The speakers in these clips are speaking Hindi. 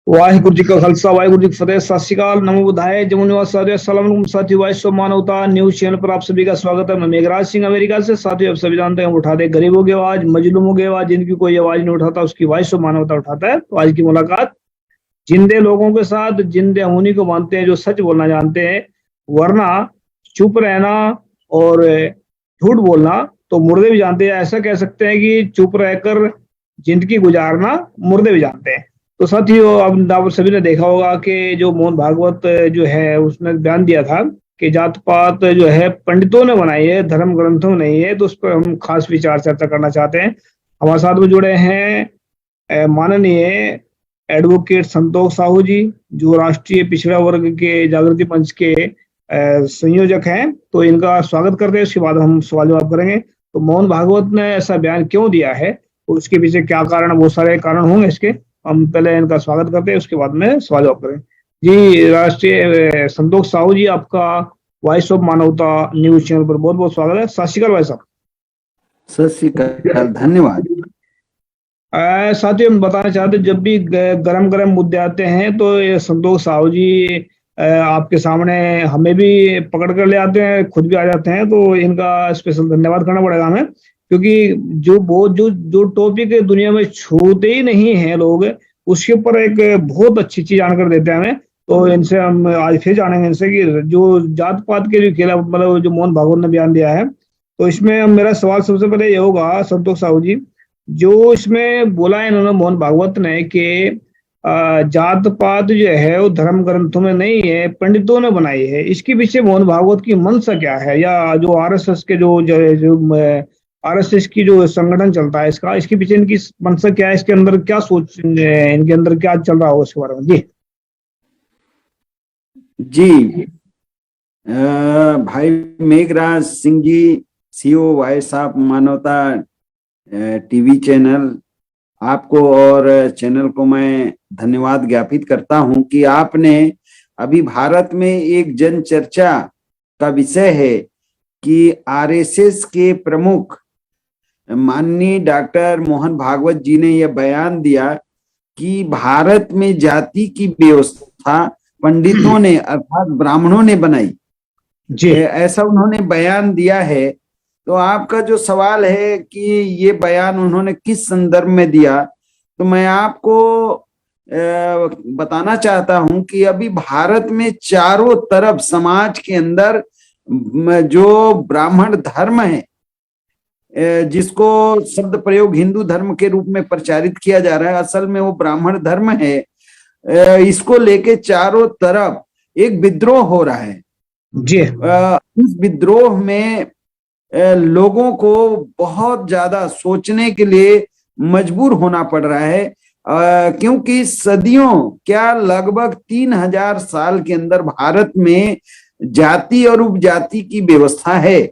वाहिगुरु जी का खालसा वाहिगुरु जी की फतेह। सत श्री अकाल, नमो बुद्धाय, जय निवास साथियों, अस्सलाम वालेकुम साथियों। वॉइस ऑफ मानवता न्यूज चैनल पर आप सभी का स्वागत है। मैं मेघराज सिंह अमेरिका से। साथियों, आप सभी जानते हैं हम उठाते हैं गरीबों की आवाज, मजलूमों की आवाज। जिनकी कोई आवाज नहीं उठाता उसकी वॉइस ऑफ मानवता उठाता है। तो आज की मुलाकात जिंदे लोगों के साथ, जिंदे उन्हीं को मानते हैं जो सच बोलना जानते हैं, वरना चुप रहना और झूठ बोलना तो मुर्दे भी जानते हैं। ऐसा कह सकते हैं कि चुप रहकर जिंदगी गुजारना मुर्दे भी जानते हैं। तो साथियों, अब आप सभी ने देखा होगा कि जो मोहन भागवत जो है उसने बयान दिया था कि जात पात जो है पंडितों ने बनाई है, धर्म ग्रंथों में नहीं है। तो उस पर हम खास विचार चर्चा करना चाहते हैं। हमारे साथ में जुड़े हैं माननीय एडवोकेट संतोष साहू जी, जो राष्ट्रीय पिछड़ा वर्ग के जागृति मंच के संयोजक हैं। तो इनका स्वागत करते हैं, उसके बाद हम सवाल जवाब करेंगे। तो मोहन भागवत ने ऐसा बयान क्यों दिया है, उसके पीछे क्या कारण, बहुत सारे कारण होंगे इसके। हम पहले इनका स्वागत करते हैं, उसके बाद में सवाल जवाब करें। जी, राष्ट्रीय संतोष साहू जी, आपका वॉइस ऑफ मानवता न्यूज चैनल पर बहुत बहुत स्वागत है। सत श्री अकाल भाई साहब। सत श्री अकाल, धन्यवाद। साथियों, हम बताना चाहते हैं, जब भी गरम गरम मुद्दे आते हैं तो ये संतोष साहू जी आपके सामने हमें भी पकड़ कर ले आते हैं, खुद भी आ जाते हैं। तो इनका स्पेशल धन्यवाद करना पड़ेगा हमें, क्योंकि जो टॉपिक दुनिया में छूते ही नहीं है लोग, उसके ऊपर एक बहुत अच्छी चीज जानकर देते हैं हमें। तो इनसे हम आज फिर जानेंगे इनसे कि जो जात पात के जो खिलाफ, मतलब जो मोहन भागवत ने बयान दिया है। तो इसमें मेरा सवाल सबसे पहले ये होगा संतोष साहू जी, जो इसमें बोला है इन्होंने मोहन भागवत ने कि जात पात जो है वो धर्म ग्रंथों में नहीं है, पंडितों ने बनाई है। इसके पीछे मोहन भागवत की मंशा क्या है, या जो आरएसएस के जो आरएसएस की जो संगठन चलता है इसका, इसके पीछे इनकी मंशा क्या है, इसके अंदर क्या सोच, इनके अंदर क्या चल रहा हो उसके बारे में। जी भाई Meghraj Singh ji, CO voice of मानवता टीवी चैनल, आपको और चैनल को मैं धन्यवाद ज्ञापित करता हूं कि आपने अभी भारत में एक जन चर्चा का विषय है कि आरएसएस के प्रमुख माननीय डॉक्टर मोहन भागवत जी ने यह बयान दिया कि भारत में जाति की व्यवस्था पंडितों ने अर्थात ब्राह्मणों ने बनाई। जी, ऐसा उन्होंने बयान दिया है। तो आपका जो सवाल है कि ये बयान उन्होंने किस संदर्भ में दिया, तो मैं आपको बताना चाहता हूं कि अभी भारत में चारों तरफ समाज के अंदर जो ब्राह्मण धर्म है, जिसको शब्द प्रयोग हिंदू धर्म के रूप में प्रचारित किया जा रहा है, असल में वो ब्राह्मण धर्म है। इसको लेके चारों तरफ एक विद्रोह हो रहा है। जी, इस विद्रोह में लोगों को बहुत ज्यादा सोचने के लिए मजबूर होना पड़ रहा है, क्योंकि सदियों क्या लगभग 3000 साल के अंदर भारत में जाति और उपजाति की व्यवस्था है।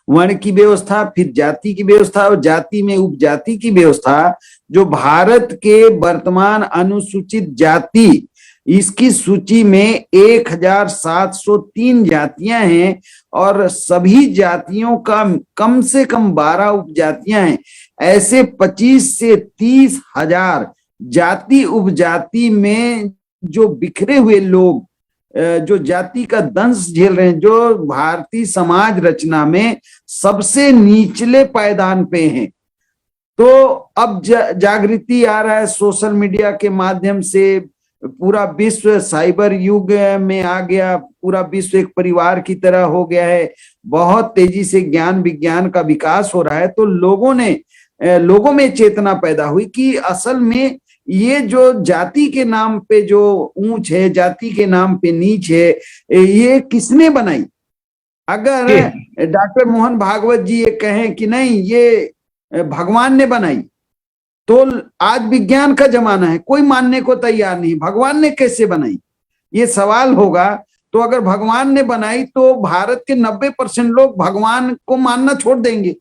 वर्ण की व्यवस्था, फिर जाति की व्यवस्था और जाति में उपजाति की व्यवस्था। जो भारत के वर्तमान अनुसूचित जाति, इसकी सूची में 1703 जातियां हैं और सभी जातियों का कम से कम 12 उपजातियां हैं। ऐसे 25 से 30 हजार जाति उपजाति में जो बिखरे हुए लोग जो जाति का दंश झेल रहे हैं, जो भारतीय समाज रचना में सबसे निचले पायदान पे हैं। तो अब जागृति आ रहा है सोशल मीडिया के माध्यम से। पूरा विश्व साइबर युग में आ गया, पूरा विश्व एक परिवार की तरह हो गया है। बहुत तेजी से ज्ञान विज्ञान का विकास हो रहा है। तो लोगों में चेतना पैदा हुई कि असल में ये जो जाति के नाम पे जो ऊंच है, जाति के नाम पे नीच है, ये किसने बनाई। अगर डॉक्टर मोहन भागवत जी ये कहें कि नहीं ये भगवान ने बनाई, तो आज विज्ञान का जमाना है, कोई मानने को तैयार नहीं। भगवान ने कैसे बनाई ये सवाल होगा। तो अगर भगवान ने बनाई तो भारत के 90% लोग भगवान को मानना छोड़ देंगे,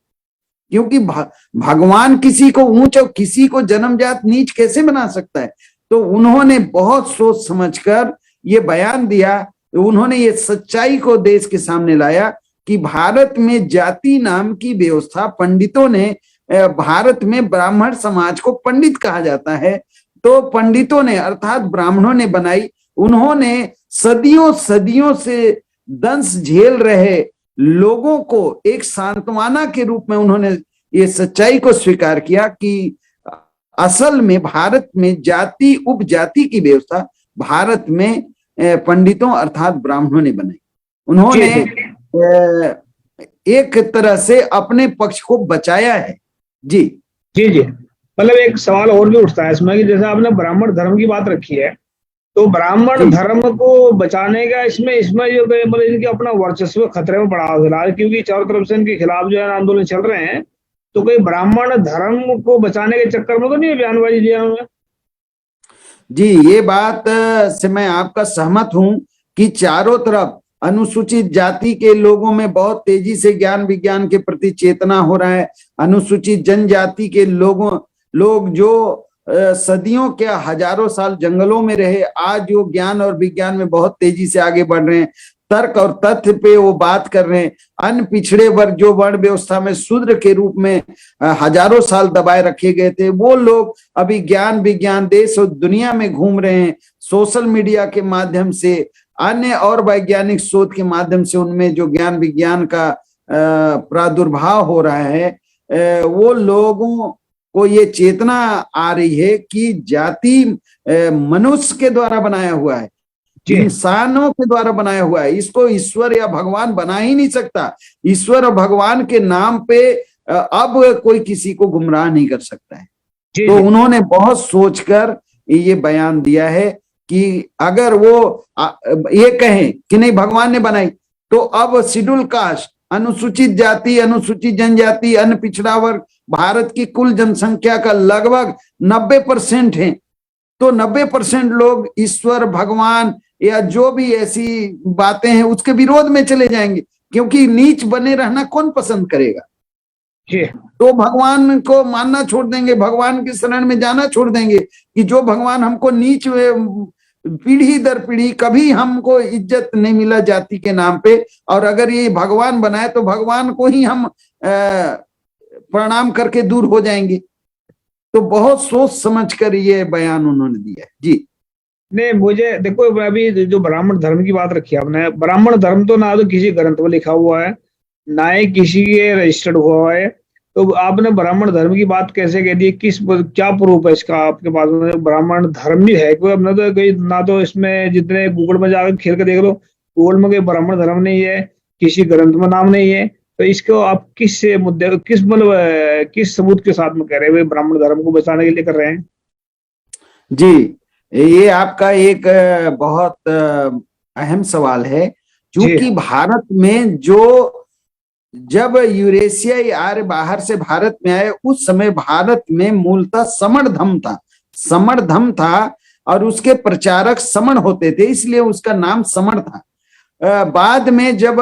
क्योंकि भगवान किसी को ऊंच और किसी को जन्मजात नीच कैसे बना सकता है। तो उन्होंने बहुत सोच समझकर ये बयान दिया। उन्होंने ये सच्चाई को देश के सामने लाया कि भारत में जाति नाम की व्यवस्था पंडितों ने, भारत में ब्राह्मण समाज को पंडित कहा जाता है, तो पंडितों ने अर्थात ब्राह्मणों ने बनाई। उन्होंने सदियों सदियों से दंश झेल रहे लोगों को एक सांत्वना के रूप में उन्होंने ये सच्चाई को स्वीकार किया कि असल में भारत में जाति उपजाति की व्यवस्था भारत में पंडितों अर्थात ब्राह्मणों ने बनाई। उन्होंने एक तरह से अपने पक्ष को बचाया है। जी जी जी, मतलब एक सवाल और भी उठता है इसमें कि जैसे आपने ब्राह्मण धर्म की बात रखी है, तो ब्राह्मण धर्म को बचाने का इसमें जो मतलब इनके अपना वर्चस्व खतरे में पड़ा फिलहाल, क्योंकि चारों तरफ से इनके खिलाफ जो है आंदोलन चल रहे हैं, तो कोई ब्राह्मण धर्म को बचाने के चक्कर में तो नहीं है बयानबाजी दिया उन्होंने? जी, ये बात से मैं आपका सहमत हूं कि चारों तरफ अनुसूचित जाति के लोगों में बहुत तेजी से ज्ञान विज्ञान के प्रति चेतना हो रहा है। अनुसूचित जनजाति के लोग जो सदियों के हजारों साल जंगलों में रहे, आज जो ज्ञान और विज्ञान में बहुत तेजी से आगे बढ़ रहे हैं, तर्क और तथ्य पे वो बात कर रहे हैं। अन्य पिछड़े वर्ग जो वर्ण व्यवस्था में शूद्र के रूप में हजारों साल दबाए रखे गए थे, वो लोग अभी ज्ञान विज्ञान देश और दुनिया में घूम रहे हैं। सोशल मीडिया के माध्यम से, अन्य और वैज्ञानिक शोध के माध्यम से उनमें जो ज्ञान विज्ञान का प्रादुर्भाव हो रहा है, वो लोगों को ये चेतना आ रही है कि जाति मनुष्य के द्वारा बनाया हुआ है, इंसानों के द्वारा बनाया हुआ है। इसको ईश्वर या भगवान बना ही नहीं सकता। ईश्वर और भगवान के नाम पे अब कोई किसी को गुमराह नहीं कर सकता है। तो उन्होंने बहुत सोचकर ये बयान दिया है कि अगर वो ये कहें कि नहीं भगवान ने बनाई, तो अब शेड्यूल कास्ट, अनुसूचित जाति, अनुसूचित जनजाति, अन्य पिछड़ा वर्ग भारत की कुल जनसंख्या का लगभग 90% है। तो 90% लोग ईश्वर भगवान या जो भी ऐसी बातें हैं उसके विरोध में चले जाएंगे, क्योंकि नीच बने रहना कौन पसंद करेगा। तो भगवान को मानना छोड़ देंगे, भगवान की शरण में जाना छोड़ देंगे कि जो भगवान हमको नीच, पीढ़ी दर पीढ़ी कभी हमको इज्जत नहीं मिला जाति के नाम पे, और अगर ये भगवान बनाए तो भगवान को ही हम प्रणाम करके दूर हो जाएंगे। तो बहुत सोच समझ कर ये बयान उन्होंने दिया। जी नहीं, मुझे देखो, अभी जो ब्राह्मण धर्म की बात रखी आपने, ब्राह्मण धर्म तो ना तो किसी ग्रंथ में लिखा हुआ है, ना ही किसी के रजिस्टर्ड हुआ है, तो आपने ब्राह्मण धर्म की बात कैसे कह दी? क्या प्रूफ है इसका आपके पास में? ब्राह्मण धर्म भी है कोई? अपने तो कोई ना, तो इसमें जितने गूगल में जाकर खेल के देख लो, गूगल में कोई ब्राह्मण धर्म नहीं है, किसी ग्रंथ में नाम नहीं है, तो इसको आप किस मुद्दे, किस सबूत के साथ में कह रहे हैं ब्राह्मण धर्म को बचाने के लिए कर रहे हैं? जी, ये आपका एक बहुत अहम सवाल है, क्योंकि भारत में जब यूरेशियाई आर्य बाहर से भारत में आए, उस समय भारत में मूलतः समण धम था और उसके प्रचारक समण होते थे, इसलिए उसका नाम समण था। बाद में जब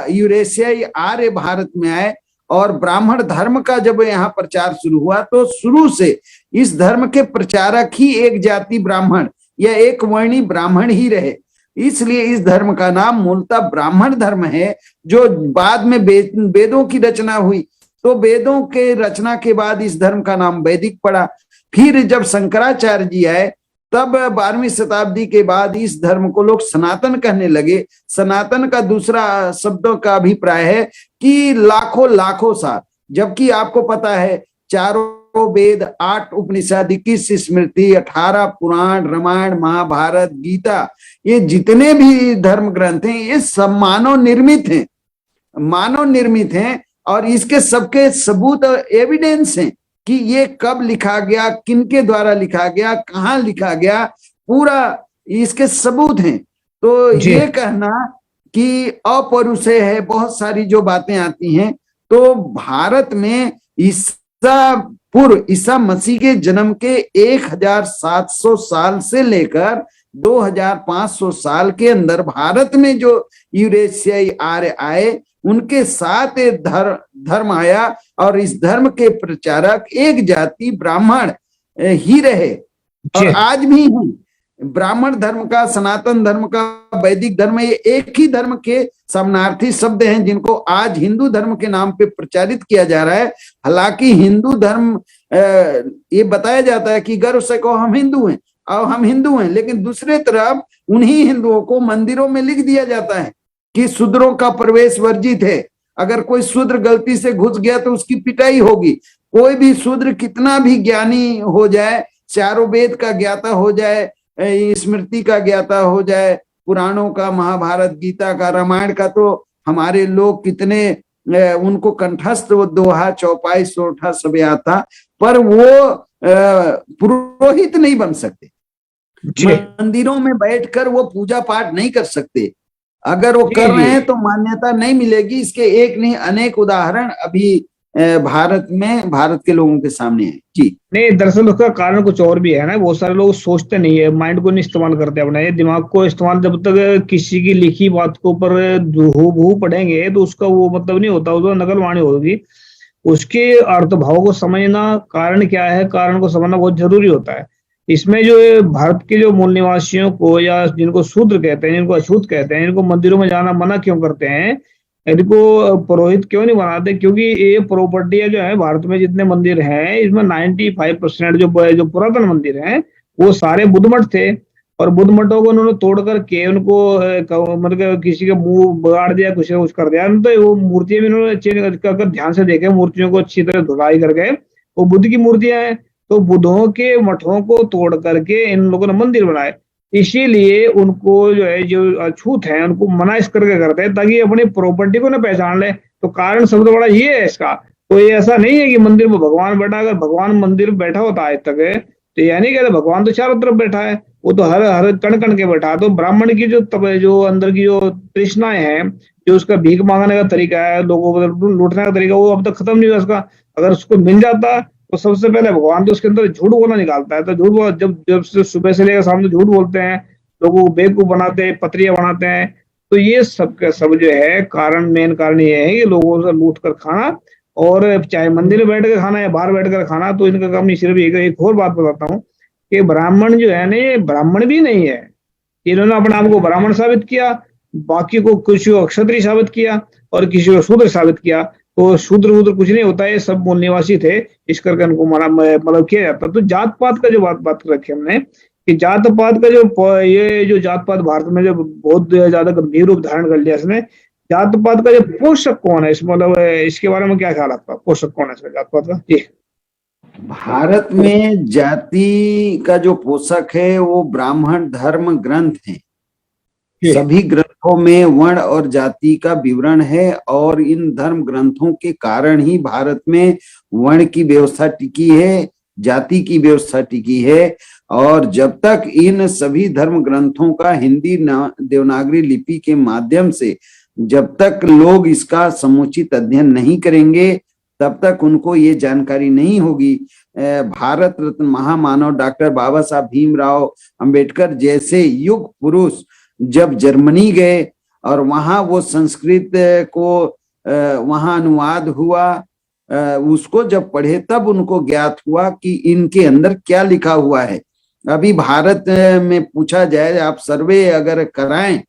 यूरेशियाई आर्य भारत में आए और ब्राह्मण धर्म का जब यहाँ प्रचार शुरू हुआ, तो शुरू से इस धर्म के प्रचारक ही एक जाति ब्राह्मण या एक वर्णी ब्राह्मण ही रहे, इसलिए इस धर्म का नाम मूलतः ब्राह्मण धर्म है। जो बाद में वेदों की रचना हुई, तो वेदों के रचना के बाद इस धर्म का नाम वैदिक पड़ा। फिर जब शंकराचार्य जी आए, तब 12वीं शताब्दी के बाद इस धर्म को लोग सनातन कहने लगे। सनातन का दूसरा शब्दों का अभिप्राय है कि लाखों साल, जबकि आपको पता है 4 वेद, 8 उपनिषद, 21 स्मृति, 18 पुराण, रामायण, महाभारत, गीता, ये जितने भी धर्म ग्रंथ हैं ये सब मानव निर्मित हैं और इसके सबके सबूत और एविडेंस हैं कि ये कब लिखा गया, किनके द्वारा लिखा गया, कहाँ लिखा गया, पूरा इसके सबूत हैं। तो ये कहना कि अपौरुषेय है, बहुत सारी जो बातें आती हैं, तो भारत में ईसा मसीह के जन्म के 1700 साल से लेकर 2500 साल के अंदर भारत में जो यूरेशियाई आर्य आए, उनके साथ धर्म आया और इस धर्म के प्रचारक एक जाति ब्राह्मण ही रहे और आज भी हैं। ब्राह्मण धर्म का, सनातन धर्म का, वैदिक धर्म, ये एक ही धर्म के समानार्थी शब्द हैं जिनको आज हिंदू धर्म के नाम पे प्रचारित किया जा रहा है। हालांकि हिंदू धर्म ये बताया जाता है कि गर्व से कहो हम हिंदू हैं, और हम हिंदू हैं, लेकिन दूसरे तरफ उन्हीं हिंदुओं को मंदिरों में लिख दिया जाता है कि शूद्रों का प्रवेश वर्जित है। अगर कोई शूद्र गलती से घुस गया तो उसकी पिटाई होगी। कोई भी शूद्र कितना भी ज्ञानी हो जाए, चारों वेद का ज्ञाता हो जाए, स्मृति का ज्ञाता हो जाए, पुराणों का, महाभारत, गीता का, रामायण का, तो हमारे लोग कितने उनको कंठस्थ वो दोहा, चौपाई, सोठा सब याद था, पर वो पुरोहित नहीं बन सकते। मंदिरों में बैठकर वो पूजा पाठ नहीं कर सकते। अगर वो कर रहे हैं तो मान्यता नहीं मिलेगी। इसके एक नहीं अनेक उदाहरण अभी भारत में, भारत के लोगों के सामने है। जी नहीं, दरअसल उसका कारण कुछ और भी है ना। बहुत सारे लोग सोचते नहीं है, माइंड को नहीं इस्तेमाल करते अपने दिमाग को इस्तेमाल। जब तक किसी की लिखी बात के ऊपर हूबहू पढ़ेंगे तो उसका वो मतलब नहीं होता, उसको नकल वाणी होगी। उसके अर्थ भाव को समझना, कारण क्या है, कारण को समझना बहुत जरूरी होता है। इसमें जो भारत के जो मूल निवासियों को, या जिनको शूद्र कहते हैं, जिनको अछूत कहते हैं, इनको मंदिरों में जाना मना क्यों करते हैं, इनको पुरोहित क्यों नहीं बनाते? क्योंकि ये प्रॉपर्टी जो है, भारत में जितने मंदिर हैं इसमें 95% जो पुरातन मंदिर हैं वो सारे बुद्ध मठ थे। और बुद्ध मठों को उन्होंने तोड़ करके उनको मतलब किसी का मुंह बिगाड़ दिया, कुछ कर दिया। तो वो मूर्तियां भी उन्होंने चेंज कर, ध्यान से देखे मूर्तियों को अच्छी तरह धुलाई करके, वो बुद्ध की मूर्तियां हैं। तो बुद्धों के मठों को तोड़ करके इन लोगों ने मंदिर बनाए। इसीलिए उनको जो है, जो अछूत है, उनको मना इस करके करते हैं ताकि अपनी प्रॉपर्टी को ना पहचान ले। तो कारण सबसे बड़ा ये है इसका। तो ये ऐसा नहीं है कि मंदिर में भगवान बैठा। अगर भगवान मंदिर में बैठा होता आज तक है तो यह नहीं कहते भगवान तो चारों तरफ बैठा है, वो तो हर हर कण कण के बैठा है। तो ब्राह्मण की जो अंदर की जो तृष्णाएं हैं, जो उसका भीख मांगने का तरीका है, लोगों को लूटने का तरीका, वो अब तक खत्म नहीं हुआ उसका। अगर उसको मिल जाता तो सबसे पहले भगवान तो उसके अंदर झूठ बोलना निकालता है। तो झूठ जब जब सुबह से लेकर शाम तक झूठ बोलते हैं, लोगों को बेवकूफ बनाते हैं, पत्रियां बनाते हैं। तो ये सब का सब जो है कारण, मेन कारण ये है कि लोगों से लूट कर खाना, और चाहे मंदिर में बैठ कर खाना या बाहर बैठ कर खाना। तो इनका काम नहीं। सिर्फ एक और बात बताता हूँ कि ब्राह्मण जो है ना, ये ब्राह्मण भी नहीं है। इन्होंने अपने आप को ब्राह्मण साबित किया, बाकी को किसी को क्षत्रिय साबित किया और किसी को शूद्र साबित किया। तो शूद्र वूद्र कुछ नहीं होता है, सब मूल निवासी थे, इस करके उनको मतलब किया जाता। तो जात पात का जो बात रखी हमने, कि जात पात का ये जो जात पात भारत में जो बहुत ज्यादा गंभीर रूप धारण कर लिया इसने। जात पात का जो पोषक कौन है, इस मतलब इसके बारे में क्या ख्याल आपका? पोषक कौन है इसका जात पात का? जी, भारत में जाति का जो पोषक है वो ब्राह्मण धर्म ग्रंथ है। सभी ग्रंथों में वर्ण और जाति का विवरण है, और इन धर्म ग्रंथों के कारण ही भारत में वर्ण की व्यवस्था टिकी है, जाति की व्यवस्था टिकी है। और जब तक इन सभी धर्म ग्रंथों का हिंदी देवनागरी लिपि के माध्यम से जब तक लोग इसका समुचित अध्ययन नहीं करेंगे, तब तक उनको ये जानकारी नहीं होगी। भारत रत्न महामानव डॉक्टर बाबा साहब भीमराव अंबेडकर जैसे युग पुरुष जब जर्मनी गए और वहां वो संस्कृत को वहां अनुवाद हुआ, उसको जब पढ़े तब उनको ज्ञात हुआ कि इनके अंदर क्या लिखा हुआ है। अभी भारत में पूछा जाए, आप सर्वे अगर कराएं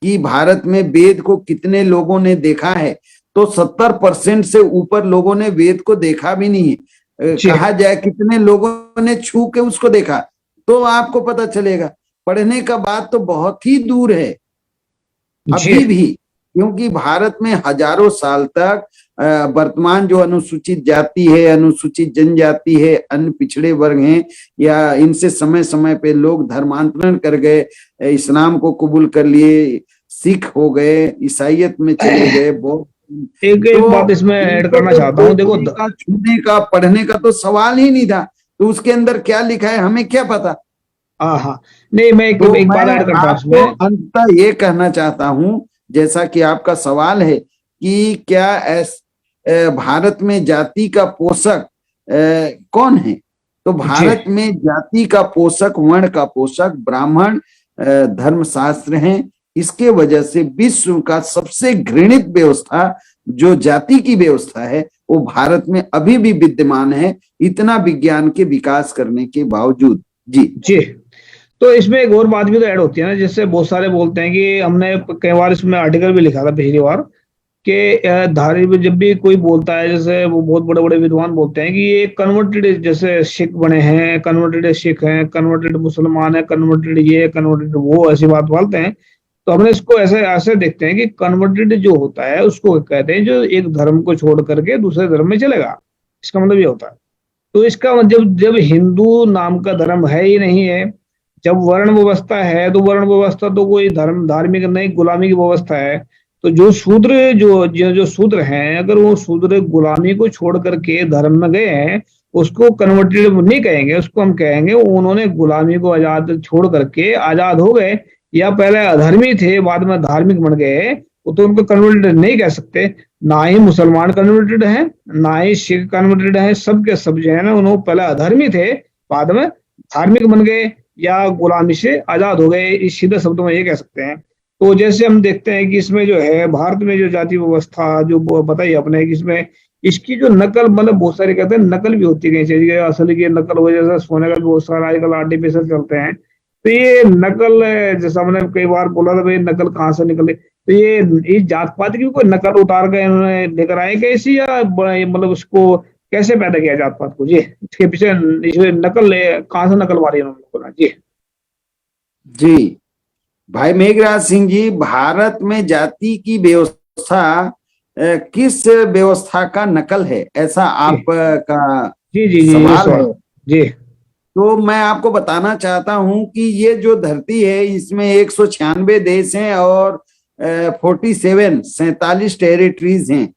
कि भारत में वेद को कितने लोगों ने देखा है, तो 70% से ऊपर लोगों ने वेद को देखा भी नहीं है। कहा जाए कितने लोगों ने छू के उसको देखा, तो आपको पता चलेगा। पढ़ने का बात तो बहुत ही दूर है अभी भी, क्योंकि भारत में हजारों साल तक वर्तमान जो अनुसूचित जाति है, अनुसूचित जनजाति है, अन्य पिछड़े वर्ग हैं, या इनसे समय समय पे लोग धर्मांतरण कर गए, इस्लाम को कबूल कर लिए, सिख हो गए, ईसाइयत में चले गए। एक बात इसमें ऐड करना चाहता हूँ। देखो, छूने का पढ़ने का तो सवाल ही नहीं था, तो उसके अंदर क्या लिखा है हमें क्या पता। हाँ, नहीं, मैं एक बात ऐड करता हूँ इसमें। अंततः ये कहना चाहता हूँ, जैसा कि आपका सवाल है कि क्या भारत में जाति का पोषक कौन है, तो भारत में जाति का पोषक, वर्ण का पोषक ब्राह्मण धर्मशास्त्र हैं। इसके वजह से विश्व का सबसे घृणित व्यवस्था जो जाति की व्यवस्था है वो भारत में अभी भी विद्यमान है, इतना विज्ञान के विकास करने के बावजूद। जी, तो इसमें एक और बात भी तो ऐड होती है ना, जिससे बहुत सारे बोलते हैं कि हमने कई बार इसमें आर्टिकल भी लिखा था पिछली बार, कि धार्मिक जब भी कोई बोलता है, जैसे वो बहुत बड़े बड़े विद्वान बोलते हैं कि ये कन्वर्टेड, जैसे सिख बने हैं, कन्वर्टेड सिख हैं, कन्वर्टेड मुसलमान है, कन्वर्टेड ये, कन्वर्टेड वो, ऐसी बात बोलते हैं। तो हमने इसको ऐसे ऐसे देखते हैं कि कन्वर्टेड जो होता है उसको कहते हैं जो एक धर्म को छोड़ करके दूसरे धर्म में चलेगा, इसका मतलब ये होता है। तो इसका जब जब हिंदू नाम का धर्म है ही नहीं है, जब वर्ण व्यवस्था है तो वर्ण व्यवस्था तो कोई धर्म धार्मिक नहीं, गुलामी की व्यवस्था है। तो जो शूद्र जो शूद्र हैं, अगर वो शूद्र गुलामी को छोड़ करके धर्म में गए हैं, उसको कन्वर्टेड नहीं कहेंगे, उसको हम कहेंगे उन्होंने गुलामी को आजाद छोड़ करके आजाद हो गए, या पहले अधर्मी थे बाद में धार्मिक बन गए, तो उनको कन्वर्टेड नहीं कह सकते। ना ही मुसलमान कन्वर्टेड है, ना ही सिख कन्वर्टेड है, सबके सब जो है ना उन्होंने पहले अधर्मी थे, बाद में धार्मिक बन गए या गुलामी से आजाद हो गए, इस सीधे शब्दों में ये कह सकते हैं। तो जैसे हम देखते हैं कि इसमें जो है भारत में जो जाति व्यवस्था जो बताई अपने कि इसमें इसकी जो नकल, मतलब बहुत सारे कहते हैं नकल भी होती है, कहीं से असल की नकल हो, जैसे सोने का भी बहुत सारा आजकल आर्टिफिशियल चलते हैं। तो ये नकल, जैसा हमने कई बार बोला था भाई नकल कहाँ से निकले, तो ये जात पात की कोई नकल उतार के इन्होंने लेकर आए कैसी, या मतलब उसको कैसे पैदा किया जात पात को जी, इसके पीछे नकल कहाँ से नकल मारी उन्होंने जी। जी भाई मेघराज सिंह जी, भारत में जाति की व्यवस्था किस व्यवस्था का नकल है, ऐसा आपका जी जी जी सवाल है। जी। तो मैं आपको बताना चाहता हूं कि ये जो धरती है इसमें 196 देश हैं और 47 टेरिटरीज हैं।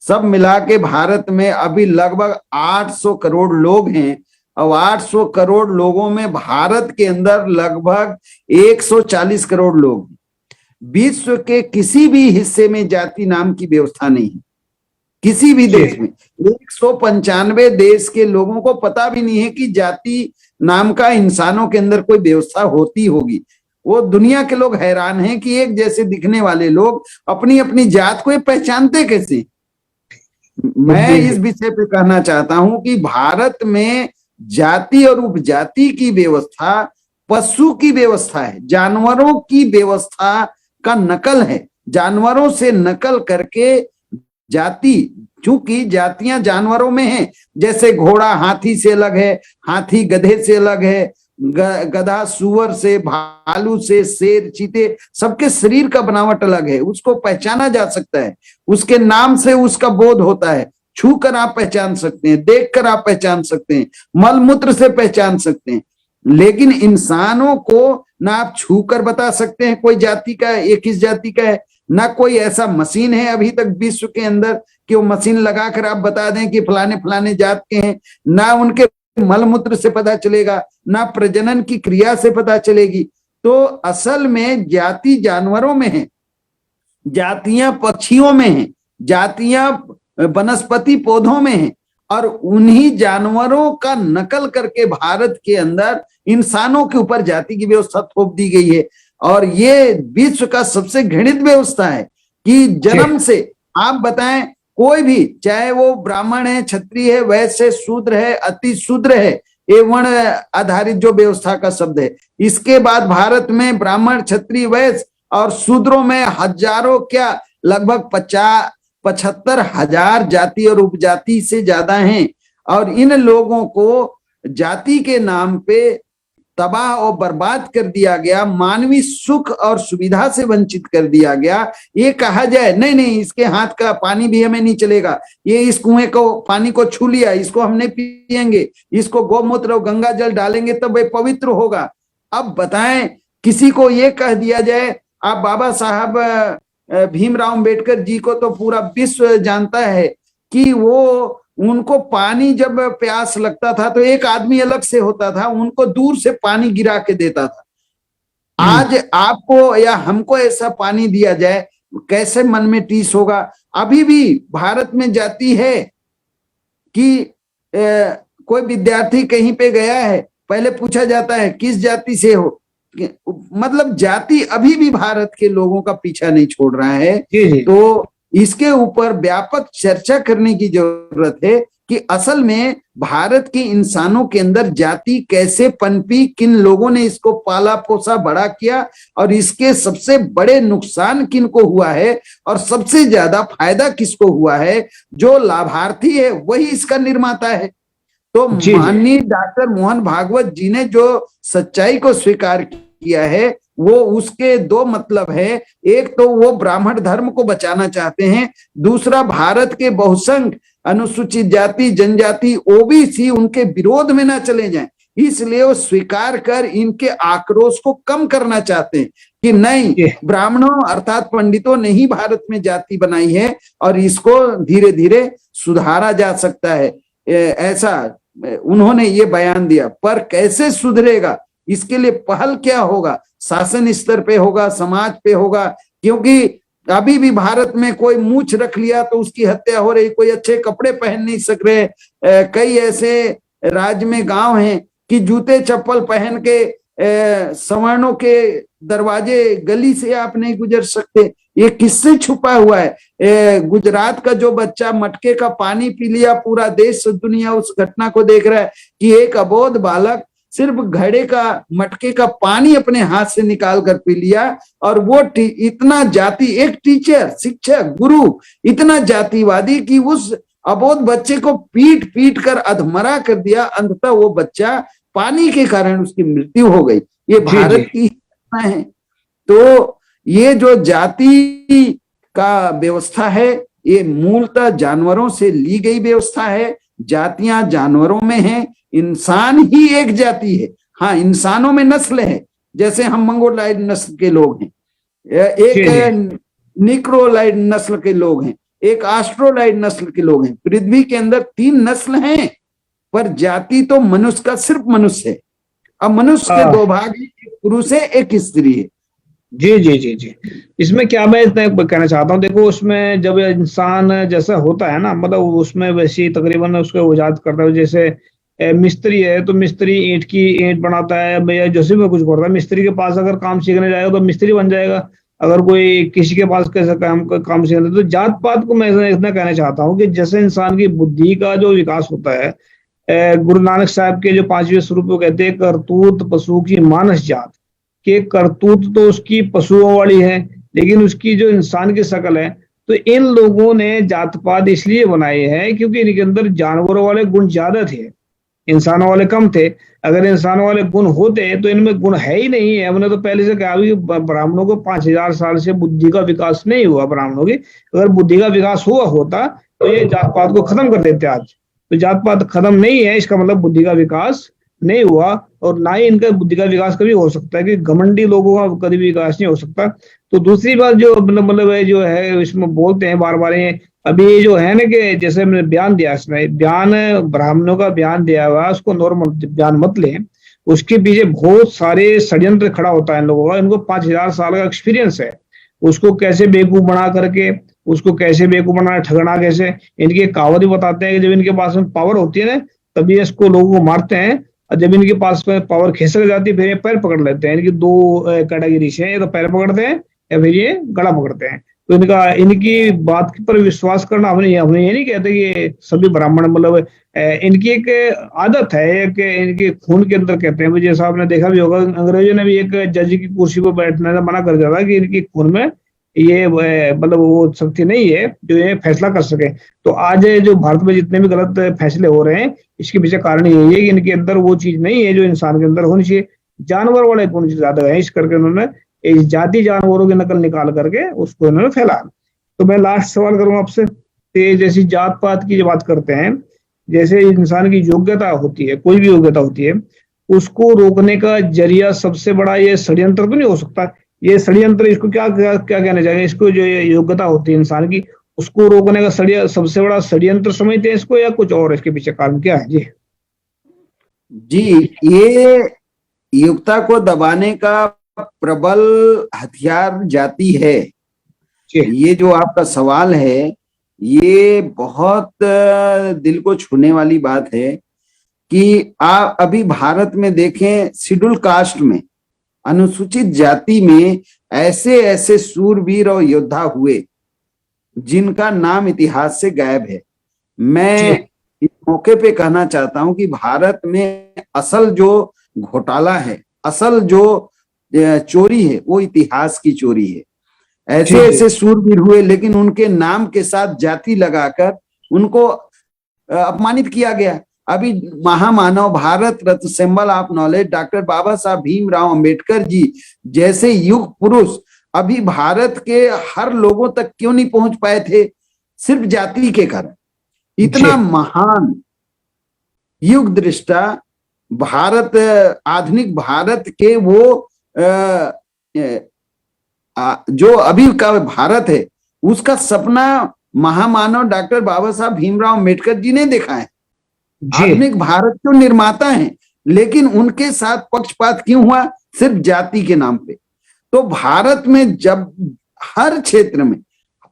सब मिला के भारत में अभी लगभग 800 करोड़ लोग हैं, और 800 करोड़ लोगों में भारत के अंदर लगभग 140 करोड़ लोग। विश्व के किसी भी हिस्से में जाति नाम की व्यवस्था नहीं है, किसी भी देश में। 195 देश के लोगों को पता भी नहीं है कि जाति नाम का इंसानों के अंदर कोई व्यवस्था होती होगी। वो दुनिया के लोग हैरान हैं कि एक जैसे दिखने वाले लोग अपनी अपनी जात को पहचानते कैसे। मैं इस विषय पे कहना चाहता हूं कि भारत में जाति और उपजाति की व्यवस्था पशु की व्यवस्था है, जानवरों की व्यवस्था का नकल है। जानवरों से नकल करके जाति, चूंकि जातियां जानवरों में हैं, जैसे घोड़ा हाथी से अलग है, हाथी गधे से अलग है, गधा सुअर से, भालू से, शेर, चीते, सबके शरीर का बनावट अलग है, उसको पहचाना जा सकता है, उसके नाम से उसका बोध होता है, छू कर आप पहचान सकते हैं, देख कर आप पहचान सकते हैं, मल मूत्र से पहचान सकते हैं। लेकिन इंसानों को ना आप छू कर बता सकते हैं कोई जाति का है, ये किस जाति का है, ना कोई ऐसा मशीन है अभी तक विश्व के अंदर कि वो मशीन लगाकर आप बता दें कि फलाने फलाने जात के हैं। ना उनके मलमूत्र से पता चलेगा, ना प्रजनन की क्रिया से पता चलेगी। तो असल में जाति जानवरों में है, जातियां पक्षियों में है, जातियां वनस्पति पौधों में है, और उन्हीं जानवरों का नकल करके भारत के अंदर इंसानों के ऊपर जाति की व्यवस्था थोप दी गई है। और ये विश्व का सबसे घृणित व्यवस्था है कि जन्म से आप बताएं, कोई भी, चाहे वो ब्राह्मण है, क्षत्रिय है, वैश्य है, शूद्र है, अति शूद्र है, ये वर्ण आधारित जो व्यवस्था का शब्द है। इसके बाद भारत में ब्राह्मण, क्षत्रिय, वैश्य और शूद्रों में हजारों, क्या लगभग 75,000 जाति और उपजाति से ज्यादा हैं। और इन लोगों को जाति के नाम पे तबाह और बर्बाद कर दिया गया, मानवीय सुख और सुविधा से वंचित कर दिया गया। ये कहा जाए नहीं नहीं इसके हाथ का पानी भी हमें नहीं चलेगा, ये इस कुएं को पानी को छू लिया, इसको हम नहीं पिएंगे, इसको गौमूत्र और गंगा जल डालेंगे तब वे पवित्र होगा। अब बताएं, किसी को ये कह दिया जाए, आप बाबा साहब भीमराव अंबेडकर जी को तो पूरा विश्व जानता है कि वो, उनको पानी जब प्यास लगता था तो एक आदमी अलग से होता था, उनको दूर से पानी गिरा के देता था। आज आपको या हमको ऐसा पानी दिया जाए, कैसे मन में टीस होगा। अभी भी भारत में जाति है कि कोई विद्यार्थी कहीं पे गया है, पहले पूछा जाता है किस जाति से हो, मतलब जाति अभी भी भारत के लोगों का पीछा नहीं छोड़ रहा है। तो इसके ऊपर व्यापक चर्चा करने की जरूरत है कि असल में भारत के इंसानों के अंदर जाति कैसे पनपी, किन लोगों ने इसको पाला पोसा बड़ा किया और इसके सबसे बड़े नुकसान किनको हुआ है और सबसे ज्यादा फायदा किसको हुआ है। जो लाभार्थी है वही इसका निर्माता है। तो जी जी माननीय डॉक्टर मोहन भागवत जी ने जो सच्चाई को स्वीकार किया है वो उसके दो मतलब है। एक तो वो ब्राह्मण धर्म को बचाना चाहते हैं, दूसरा भारत के बहुसंख्य अनुसूचित जाति जनजाति ओबीसी उनके विरोध में ना चले जाएं, इसलिए वो स्वीकार कर इनके आक्रोश को कम करना चाहते हैं कि नहीं, ब्राह्मणों अर्थात पंडितों ने ही भारत में जाति बनाई है और इसको धीरे धीरे सुधारा जा सकता है। ऐसा उन्होंने ये बयान दिया। पर कैसे सुधरेगा, इसके लिए पहल क्या होगा, शासन स्तर पे होगा, समाज पे होगा, क्योंकि अभी भी भारत में कोई मूछ रख लिया तो उसकी हत्या हो रही, कोई अच्छे कपड़े पहन नहीं सक रहे। कई ऐसे राज्य में गांव हैं कि जूते चप्पल पहन के सवर्णों के दरवाजे गली से आप नहीं गुजर सकते। ये किससे छुपा हुआ है? गुजरात का जो बच्चा मटके का पानी पी लिया, पूरा देश दुनिया उस घटना को देख रहा है कि एक अबोध बालक सिर्फ घड़े का मटके का पानी अपने हाथ से निकाल कर पी लिया और वो इतना जाति, एक टीचर शिक्षक गुरु इतना जातिवादी कि उस अबोध बच्चे को पीट पीट कर अधमरा कर दिया। अंततः वो बच्चा पानी के कारण उसकी मृत्यु हो गई। ये भारत की घटना है। तो ये जो जाति का व्यवस्था है ये मूलतः जानवरों से ली गई व्यवस्था है। जातियां जानवरों में हैं, इंसान ही एक जाति है। हाँ, इंसानों में नस्ल है, जैसे हम मंगोलाइड नस्ल के लोग हैं, एक निक्रोलाइड नस्ल के लोग हैं, एक ऑस्ट्रोलाइड नस्ल के लोग हैं। पृथ्वी के अंदर 3 नस्ल हैं, पर जाति तो मनुष्य का सिर्फ मनुष्य है। अब मनुष्य के 2 भाग हैं, एक पुरुष है एक स्त्री है। जी जी जी जी इसमें क्या मैं इतना कहना चाहता हूँ, देखो उसमें जब इंसान जैसा होता है ना, मतलब उसमें वैसे तकरीबन उसको इजाद करता है। जैसे मिस्त्री है तो मिस्त्री ईंट बनाता है या जैसे भी कुछ करता है, मिस्त्री के पास अगर काम सीखने जाएगा तो मिस्त्री बन जाएगा। अगर कोई किसी के पास कैसा काम सीखना, तो जात पात को मैं इतना कहना चाहता हूँ कि जैसे इंसान की बुद्धि का जो विकास होता है, गुरु नानक साहब के जो 5वें स्वरूप वो कहते हैं करतूत पशु की मानस जात, कि करतूत तो उसकी पशुओं वाली है लेकिन उसकी जो इंसान की शक्ल है। तो इन लोगों ने जात पात इसलिए बनाए हैं क्योंकि इनके अंदर जानवरों वाले गुण ज्यादा थे, इंसानों वाले कम थे। अगर इंसानों वाले गुण होते तो इनमें गुण है ही नहीं है। हमने तो पहले से कहा कि ब्राह्मणों को 5000 साल से बुद्धि का विकास नहीं हुआ ब्राह्मणों की। अगर बुद्धि का विकास हुआ होता तो ये जात पात को खत्म कर देते आज। तो जात पात खत्म नहीं है, इसका मतलब बुद्धि का विकास नहीं हुआ और ना ही इनका बुद्धि का विकास कभी हो सकता है, कि घमंडी लोगों का कभी विकास नहीं हो सकता। तो दूसरी बात जो मतलब जो है इसमें बोलते हैं बार बार, अभी ये जो है ना कि जैसे मैंने बयान दिया, इसमें बयान ब्राह्मणों का बयान दिया हुआ, उसको नॉर्मल बयान मत लें। उसके पीछे बहुत सारे षड्यंत्र खड़ा होता है इन लोगों का। इनको 5000 साल का एक्सपीरियंस है, उसको कैसे बेवकूफ बना करके, उसको कैसे बेवकूफ बनाना, ठगना कैसे। इनकी कहावत ही बताते हैं कि जब इनके पास में पावर होती है ना तभी इसको लोगों को मारते हैं, और जब इनके पास में पावर खिसक जाती है फिर ये पैर पकड़ लेते हैं। इनकी 2 कैटेगरी है, ये तो पैर पकड़ते हैं या फिर ये गला पकड़ते हैं। तो इनकी बात पर विश्वास करना, हमने ये नहीं कहते कि सभी ब्राह्मण, मतलब इनकी एक आदत है, एक इनके खून के अंदर कहते हैं। जैसा आपने देखा भी होगा, अंग्रेजों ने भी एक जज की कुर्सी पर बैठने से मना कर दिया था कि इनकी खून में ये मतलब वो शक्ति नहीं है जो ये फैसला कर सके। तो आज जो भारत में जितने भी गलत फैसले हो रहे हैं, इसके पीछे कारण यही है कि इनके अंदर वो चीज नहीं है जो इंसान के अंदर होनी चाहिए। जानवर वाले गुण ज्यादा है, इस करके उन्होंने इस जाति जानवरों की नकल निकाल करके उसको इन्होंने फैलाया। तो मैं लास्ट सवाल करूंगा आपसे, जैसी जात पात की जो बात करते हैं, जैसे इंसान की योग्यता होती है, कोई भी योग्यता होती है, उसको रोकने का जरिया सबसे बड़ा ये षड्यंत्र तो नहीं हो सकता? ये षड्यंत्र, इसको क्या क्या क्या कहना चाहिए? इसको जो योग्यता होती है इंसान की, उसको रोकने का सबसे बड़ा षड्यंत्र समझते हैं इसको, या कुछ और इसके पीछे कारण क्या है? जी, ये योग्यता को दबाने का प्रबल हथियार जाति है। ये जो आपका सवाल है ये बहुत दिल को छूने वाली बात है कि आप अभी भारत में देखें, शेड्यूल कास्ट में, अनुसूचित जाति में ऐसे ऐसे सूरवीर और योद्धा हुए जिनका नाम इतिहास से गायब है। मैं इस मौके पे कहना चाहता हूं कि भारत में असल जो घोटाला है, असल जो चोरी है, वो इतिहास की चोरी है। ऐसे जी जी ऐसे सूरवीर हुए, लेकिन उनके नाम के साथ जाति लगाकर उनको अपमानित किया गया। अभी महामानव, Bharat Ratna, symbol of knowledge, doctor बाबा साहब भीमराव अंबेडकर जी जैसे युग पुरुष अभी भारत के हर लोगों तक क्यों नहीं पहुंच पाए थे? सिर्फ जाति के कारण। इतना जी महान युग दृष्टा भारत, आधुनिक भारत के वो जो अभी का भारत है, उसका सपना महामानव डॉक्टर बाबा साहब भीमराव अंबेडकर जी ने देखा है। जी आधुनिक भारत के निर्माता हैं, लेकिन उनके साथ पक्षपात क्यों हुआ? सिर्फ जाति के नाम पे। तो भारत में जब हर क्षेत्र में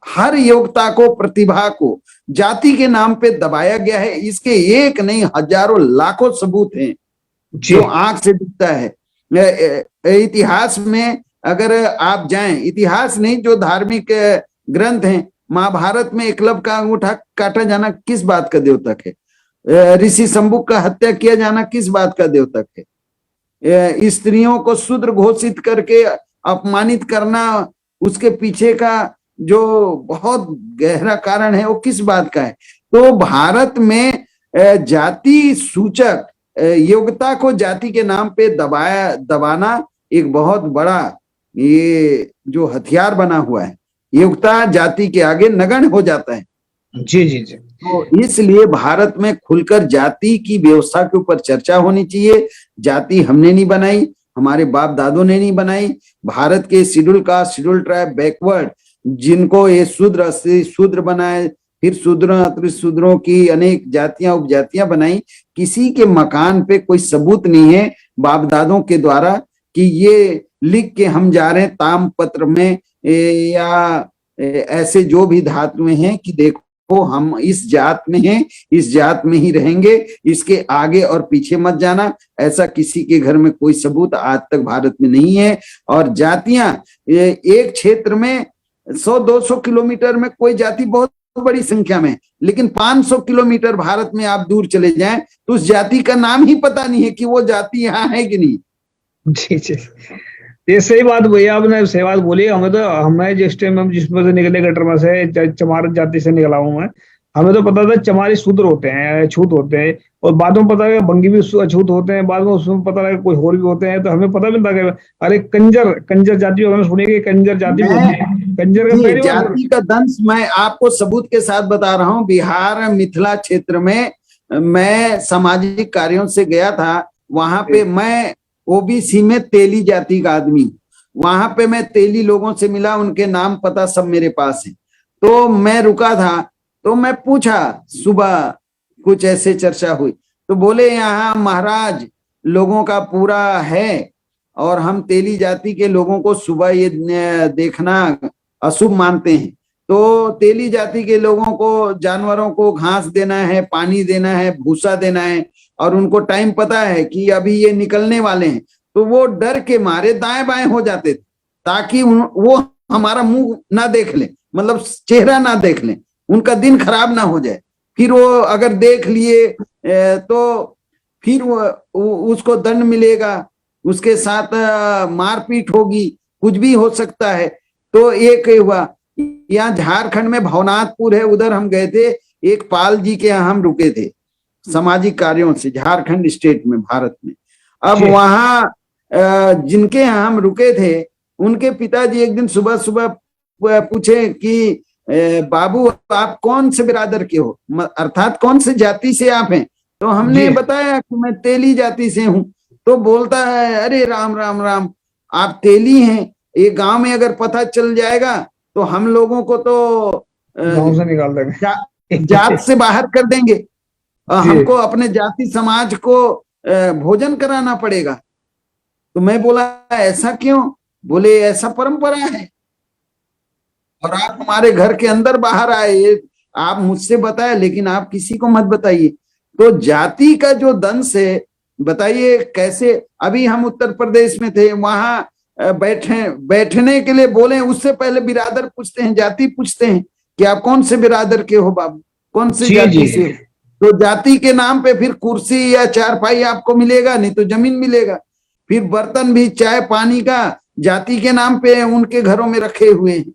हर योग्यता को, प्रतिभा को जाति के नाम पे दबाया गया है, इसके एक नहीं हजारों लाखों सबूत हैं जो आंख से दिखता है। इतिहास में अगर आप जाएं, इतिहास नहीं, जो धार्मिक ग्रंथ हैं, महाभारत में एकलव्य का अंगूठा काटा जाना किस बात का द्योतक है? ऋषि शंभुक का हत्या किया जाना किस बात का द्योतक है? स्त्रियों को शूद्र घोषित करके अपमानित करना, उसके पीछे का जो बहुत गहरा कारण है, वो किस बात का है? तो भारत में जाति सूचक योग्यता को जाति के नाम पे दबाना एक बहुत बड़ा ये जो हथियार बना हुआ है। योग्यता जाति के आगे नगण्य हो जाता है। जी जी जी तो इसलिए भारत में खुलकर जाति की व्यवस्था के ऊपर चर्चा होनी चाहिए। जाति हमने नहीं बनाई, हमारे बाप दादों ने नहीं बनाई। भारत के schedule caste, schedule tribe, backward, जिनको ये शूद्र से शूद्र बनाए, फिर शूद्रों अतिरिक्त शूद्रों की अनेक जातियां उपजातियां बनाई। किसी के मकान पे कोई सबूत नहीं है बाप दादों के द्वारा कि ये लिख के हम जा रहे हैं ताम पत्र में या ऐसे जो भी धातुएं हैं कि देखो हम इस जात में हैं, इस जात में ही रहेंगे, इसके आगे और पीछे मत जाना। ऐसा किसी के घर में कोई सबूत आज तक भारत में नहीं है। और जातियां एक क्षेत्र में 100-200 किलोमीटर में कोई जाति बहुत बड़ी संख्या में, लेकिन 500 किलोमीटर भारत में आप दूर चले जाएं तो उस जाति का नाम ही पता नहीं है कि वो जाति यहाँ है कि नहीं। जी जी, ये सही बात भैया, आपने सही बात बोली। हमें तो, हमें जिस टाइम हम जिसमें से निकले गटर में से, चमार जाति से निकला हूं मैं, हमें तो पता था चमारी शूद्र होते हैं, अछूत होते हैं, और बाद में पता लगा भंगी भी अछूत होते हैं, बाद में उसमें पता लगा कोई और भी होते हैं। तो हमें पता भी नहीं था कि अरे कंजर जाति, हमने सुनी कि कंजर जाति भी होती है। कंजर का पहली बार जाति का दंश मैं आपको सबूत के साथ बता रहा हूँ। बिहार मिथिला क्षेत्र में मैं सामाजिक कार्यों से गया था, वहां पे मैं ओबीसी में तेली जाति का आदमी, वहां पे मैं तेली लोगों से मिला, उनके नाम पता सब मेरे पास है। तो मैं रुका था, तो मैं पूछा, सुबह कुछ ऐसे चर्चा हुई, तो बोले यहाँ महाराज लोगों का पूरा है और हम तेली जाति के लोगों को सुबह ये देखना अशुभ मानते हैं। तो तेली जाति के लोगों को, जानवरों को घास देना है, पानी देना है, भूसा देना है, और उनको टाइम पता है कि अभी ये निकलने वाले हैं, तो वो डर के मारे दाएं बाएं हो जाते थे ताकि वो हमारा मुंह ना देख ले, मतलब चेहरा ना देख ले, उनका दिन खराब ना हो जाए। फिर वो अगर देख लिए तो फिर उसको दंड मिलेगा, उसके साथ मारपीट होगी, कुछ भी हो सकता है। तो एक हुआ, यहाँ झारखंड में भवनाथपुर है, उधर हम गए थे, एक पाल जी के यहाँ हम रुके थे सामाजिक कार्यों से, झारखंड स्टेट में, भारत में। अब वहां जिनके यहाँ हम रुके थे, उनके पिताजी एक दिन सुबह सुबह पूछे कि बाबू आप कौन से बिरादर के हो, अर्थात कौन से जाति से आप हैं? तो हमने बताया कि मैं तेली जाति से हूँ। तो बोलता है, अरे राम राम राम, आप तेली हैं, ये गांव में अगर पता चल जाएगा तो हम लोगों को तो गांव से निकाल देंगे, जात से बाहर कर देंगे, हमको अपने जाति समाज को भोजन कराना पड़ेगा। तो मैं बोला ऐसा क्यों? बोले ऐसा परंपरा है और आप हमारे घर के अंदर बाहर आए, आप मुझसे बताए, लेकिन आप किसी को मत बताइए। तो जाति का जो दंश है, बताइए कैसे। अभी हम उत्तर प्रदेश में थे, वहां बैठने के लिए बोले, उससे पहले बिरादर पूछते हैं, जाति पूछते हैं कि आप कौन से बिरादर के हो बाबू, कौन से जाति से। तो जाति के नाम पे फिर कुर्सी या चारपाई आपको मिलेगा, नहीं तो जमीन मिलेगा। फिर बर्तन भी चाय पानी का जाति के नाम पे उनके घरों में रखे हुए हैं।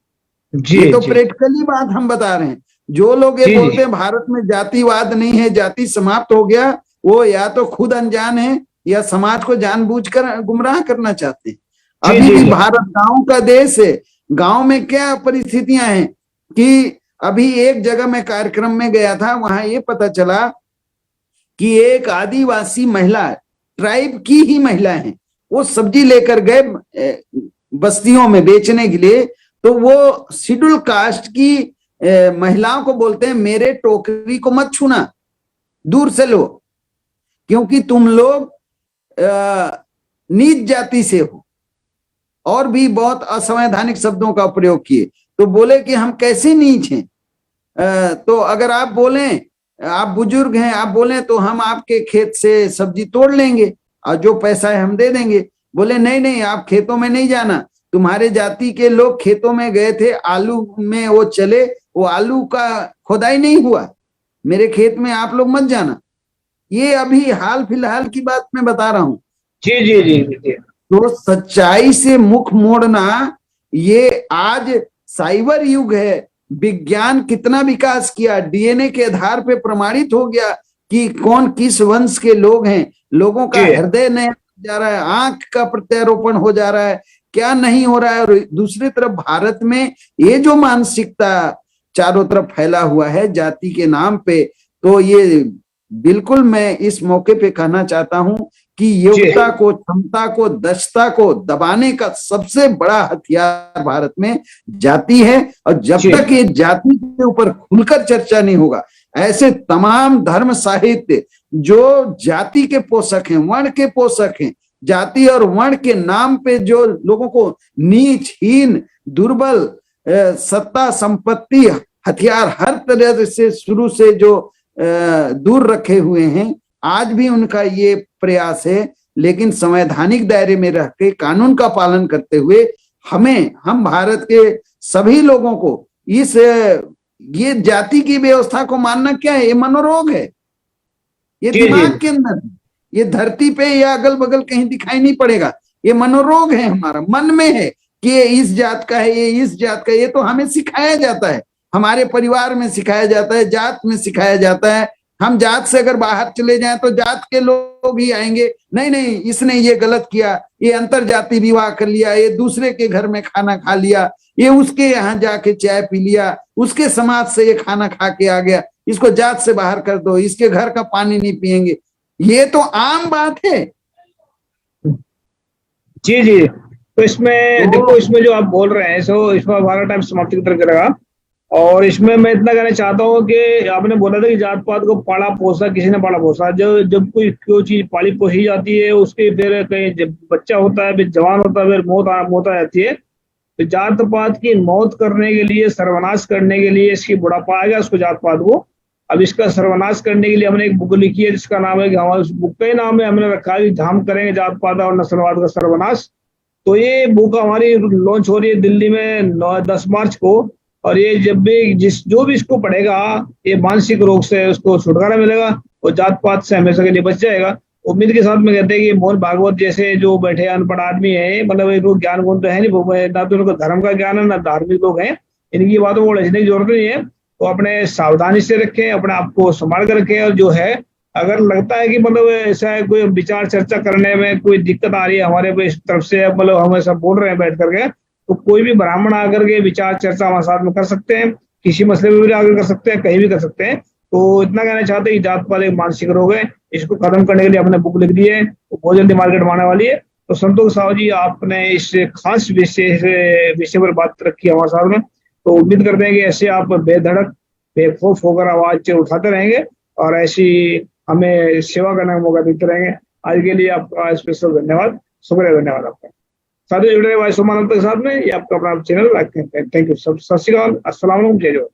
जी ये तो जी प्रैक्टिकली बात हम बता रहे हैं। जो लोग ये जी बोलते जी हैं भारत में जातिवाद नहीं है, जाति समाप्त हो गया, वो या तो खुद अनजान है या समाज को जानबूझकर गुमराह करना चाहते हैं। जी अभी जी भी जी भारत गांव का देश है। गांव में क्या परिस्थितियां हैं कि अभी एक जगह मैं कार्यक्रम में गया था, वहां ये पता चला कि एक आदिवासी महिला, ट्राइब की ही महिला है, वो सब्जी लेकर गए बस्तियों में बेचने के लिए। तो वो शेड्यूल कास्ट की महिलाओं को बोलते हैं मेरे टोकरी को मत छूना, दूर से लो, क्योंकि तुम लोग नीच जाति से हो। और भी बहुत असंवैधानिक शब्दों का प्रयोग किए। तो बोले कि हम कैसे नीच हैं, तो अगर आप बोलें, आप बुजुर्ग हैं, आप बोलें तो हम आपके खेत से सब्जी तोड़ लेंगे और जो पैसा है हम दे देंगे। बोले नहीं नहीं, आप खेतों में नहीं जाना, तुम्हारे जाति के लोग खेतों में गए थे, आलू में वो चले, वो आलू का खुदाई नहीं हुआ, मेरे खेत में आप लोग मत जाना। ये अभी हाल फिलहाल की बात मैं बता रहा हूं। जी जी जी जी तो सच्चाई से मुख मोड़ना, ये आज साइबर युग है। विज्ञान कितना विकास किया, डीएनए के आधार पे प्रमाणित हो गया कि कौन किस वंश के लोग हैं। लोगों का जी हृदय नया जा रहा है, आंख का प्रत्यारोपण हो जा रहा है, क्या नहीं हो रहा है। और दूसरी तरफ भारत में ये जो मानसिकता चारों तरफ फैला हुआ है जाति के नाम पे, तो ये बिल्कुल मैं इस मौके पे कहना चाहता हूं कि योग्यता को, क्षमता को, दक्षता को दबाने का सबसे बड़ा हथियार भारत में जाति है। और जब जी तक ये जाति के ऊपर खुलकर चर्चा नहीं होगा, ऐसे तमाम धर्म साहित्य जो जाति के पोषक हैं, वर्ण के पोषक हैं, जाति और वर्ण के नाम पे जो लोगों को नीच, हीन, दुर्बल, सत्ता, संपत्ति, हथियार हर तरह से शुरू से जो दूर रखे हुए हैं, आज भी उनका ये प्रयास है। लेकिन संवैधानिक दायरे में रह के कानून का पालन करते हुए हम भारत के सभी लोगों को ये जाति की व्यवस्था को मानना क्या है, ये मनोरोग है, ये दिमाग के अंदर, ये धरती पे या अगल बगल कहीं दिखाई नहीं पड़ेगा। ये मनोरोग है, हमारा मन में है कि ये इस जात का है, ये इस जात का। ये तो हमें सिखाया जाता है, हमारे परिवार में सिखाया जाता है, जात में सिखाया जाता है। हम जात से अगर बाहर चले जाएं तो जात के लोग ही आएंगे, नहीं नहीं इसने ये गलत किया, ये अंतर जाति विवाह कर लिया, ये दूसरे के घर में खाना खा लिया, ये उसके यहाँ जाके चाय पी लिया, उसके समाज से ये खाना खा के आ गया, इसको जात से बाहर कर दो, इसके घर का पानी नहीं पिएंगे। ये तो आम बात है। जी जी तो इसमें देखो, इसमें जो आप बोल रहे हैं सो इसमें हमारा टाइम समाप्ति की तरफ चलेगा। और इसमें मैं इतना कहना चाहता हूँ कि आपने बोला था कि जात पात को पाला पोसा, किसी ने पाला पोसा, जब कोई चीज पाली पोसी जाती है उसके फिर कहीं जब बच्चा होता है, फिर जवान होता है, फिर मौत आ जाती है। तो जात पात की मौत करने के लिए, सर्वनाश करने के लिए, इसकी बुढ़ापा आ गया उसको जात पात को, अब इसका सर्वनाश करने के लिए हमने एक बुक लिखी है जिसका नाम है कि हमारे उस बुक का ही नाम है, हमने रखा है कि हम करेंगे जात पात और नस्लवाद का सर्वनाश। तो ये बुक हमारी लॉन्च हो रही है दिल्ली में 10 मार्च को। और ये जब भी जो भी इसको पढ़ेगा, ये मानसिक रोग से उसको छुटकारा मिलेगा और जात पात से हमेशा के लिए बच जाएगा। उम्मीद के साथ में कहते हैं कि मोहन भागवत जैसे जो बैठे अनपढ़ आदमी है, मतलब एक ज्ञान गुण तो है नहीं, ना तो उनको धर्म का ज्ञान है ना धार्मिक लोग हैं, इनकी बातों को उलझने की जरूरत नहीं है। तो अपने सावधानी से रखें, अपने आप को संभाल कर रखें। और जो है अगर लगता है कि मतलब ऐसा कोई विचार चर्चा करने में कोई दिक्कत आ रही है हमारे तरफ से, मतलब हम ऐसा बोल रहे हैं बैठ करके, तो कोई भी ब्राह्मण आकर के विचार चर्चा हमारे साथ में कर सकते हैं, किसी मसले में भी आकर कर सकते हैं, कहीं भी कर सकते हैं। तो इतना कहना चाहते हैं कि जात पात एक मानसिक रोग है, इसको खत्म करने के लिए हमने बुक लिख दी है, तो बहुत जल्दी मार्केट में आने वाली है। तो संतोष साहू जी, आपने इस खास विषय पर बात रखी हमारे साथ में, तो उम्मीद करते हैं कि ऐसे आप बेधड़क बेखौफ होकर आवाज उठाते रहेंगे और ऐसी हमें सेवा करने का मौका देते रहेंगे। आज के लिए आपका स्पेशल धन्यवाद, शुक्रिया, धन्यवाद आपका। साथ ही जुड़े वाइस के साथ में, ये आपका अपना चैनल रखते हैं। थैंक यू सब, सत श्री अकाल, अस्सलाम वालेकुम, जय जोहार।